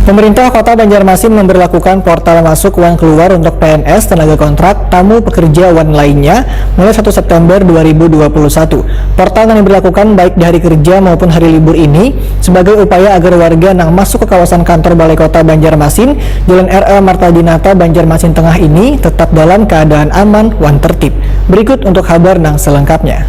Pemerintah Kota Banjarmasin memberlakukan portal masuk uang keluar untuk PNS, tenaga kontrak, tamu pekerja wan lainnya mulai 1 September 2021. Portal yang diberlakukan baik di hari kerja maupun hari libur ini sebagai upaya agar warga yang masuk ke kawasan kantor Balai Kota Banjarmasin, Jalan RL Marta Dinata, Banjarmasin Tengah ini tetap dalam keadaan aman wan tertib. Berikut untuk kabar nang selengkapnya.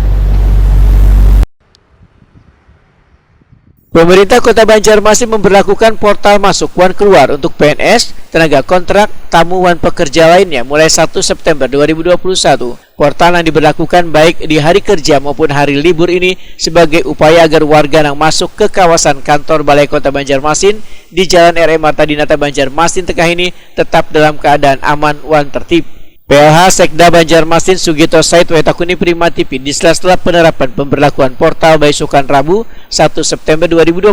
Pemerintah Kota Banjarmasin memberlakukan portal masuk wan keluar untuk PNS, tenaga kontrak, tamu wan pekerja lainnya mulai 1 September 2021. Portal yang diberlakukan baik di hari kerja maupun hari libur ini sebagai upaya agar warga yang masuk ke kawasan kantor Balai Kota Banjarmasin di Jalan RL Marta Dinata, Banjarmasin Tengah ini tetap dalam keadaan aman wan tertib. PLH Sekda Banjarmasin Sugito Said Wetakuni Prima TV di sela-sela penerapan pemberlakuan portal besokan Rabu 1 September 2021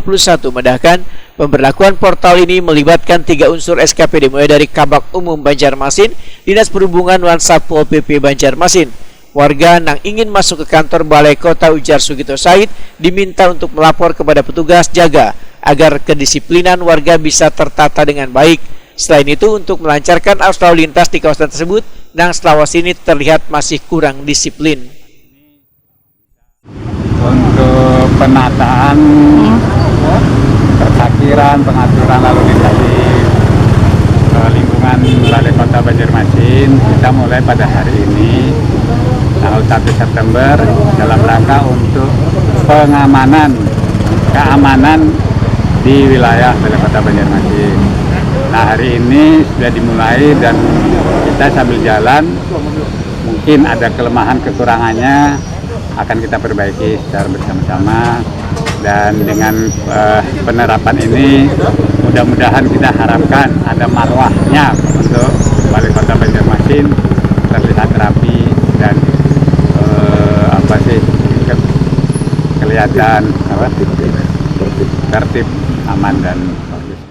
mendahkan pemberlakuan portal ini melibatkan 3 unsur SKPD mulai dari Kabak Umum Banjarmasin, Dinas Perhubungan wan Satpol PP Banjarmasin. Warga yang ingin masuk ke kantor Balai Kota, ujar Sugito Said, diminta untuk melapor kepada petugas jaga agar kedisiplinan warga bisa tertata dengan baik. Selain itu, untuk melancarkan arus lalu lintas di kawasan tersebut, yang selawase ini terlihat masih kurang disiplin. Untuk penataan, terparkiran, pengaturan lalu lintas di lingkungan Balai Kota Banjarmasin, kita mulai pada hari ini, tanggal 1 September, dalam rangka untuk pengamanan, keamanan di wilayah Balai Kota Banjarmasin. Nah, hari ini sudah dimulai dan kita sambil jalan, mungkin ada kelemahan kekurangannya akan kita perbaiki secara bersama-sama, dan dengan penerapan ini mudah-mudahan kita harapkan ada marwahnya untuk Balai Kota Banjarmasin terlihat rapi dan kelihatan tertib, aman dan bagus.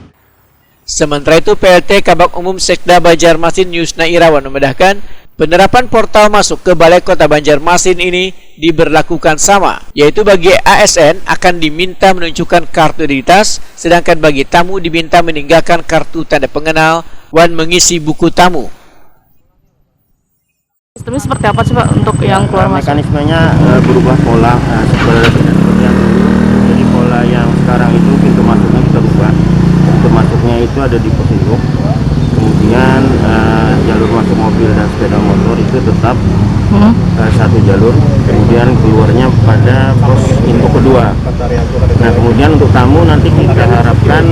Sementara itu, PLT Kabak Umum Sekda Banjarmasin Yusna Irawan membedakan penerapan portal masuk ke Balai Kota Banjarmasin ini diberlakukan sama, yaitu bagi ASN akan diminta menunjukkan kartu identitas, sedangkan bagi tamu diminta meninggalkan kartu tanda pengenal wan mengisi buku tamu. Sistemnya seperti apa sih Pak untuk yang keluar masuk? Mekanismenya berubah pola seperti yang dulu. Jadi pola yang sekarang itu pintu masuknya kita ubah. Pintu masuknya itu ada di pos induk, kemudian jalur masuk mobil dan sepeda motor itu tetap satu jalur, kemudian keluarnya pada pos induk kedua. Nah, kemudian untuk tamu nanti kita harapkan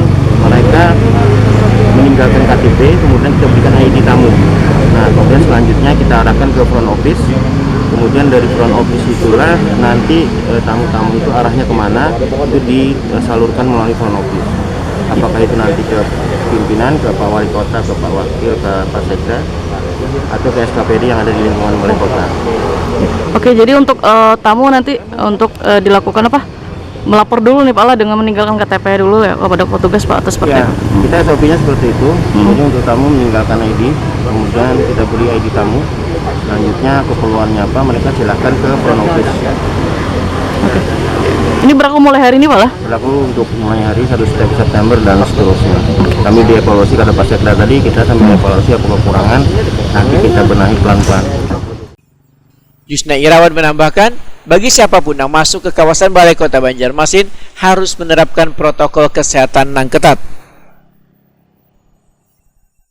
mereka meninggalkan KTP, kemudian kita berikan ID tamu. Nah, kemudian selanjutnya kita arahkan ke front office, kemudian dari front office itulah nanti tamu-tamu itu arahnya kemana itu disalurkan melalui front office. Apakah itu nanti ke pimpinan, ke Pak Wali Kota, ke Pak Wakil, ke Pak Sekda, atau ke SKPD yang ada di lingkungan Balai Kota. Oke, jadi untuk tamu nanti untuk dilakukan apa? Melapor dulu nih Pak lah dengan meninggalkan KTP dulu ya kepada petugas Pak atau seperti ya, itu? Kita SOP-nya seperti itu. Jadi untuk tamu meninggalkan ID, kemudian kita beri ID tamu. Selanjutnya keperluannya apa, mereka silahkan ke front office. Oke. Ini berlaku mulai hari ini Pak lah? Berlaku untuk mulai hari 1 September dan seterusnya. Kami dievaluasi kata Pak Sekda tadi, kita sambil evaluasi apa kekurangan, nanti kita benahi pelan-pelan. Yusna Irawan menambahkan, bagi siapapun yang masuk ke kawasan Balai Kota Banjarmasin harus menerapkan protokol kesehatan yang ketat.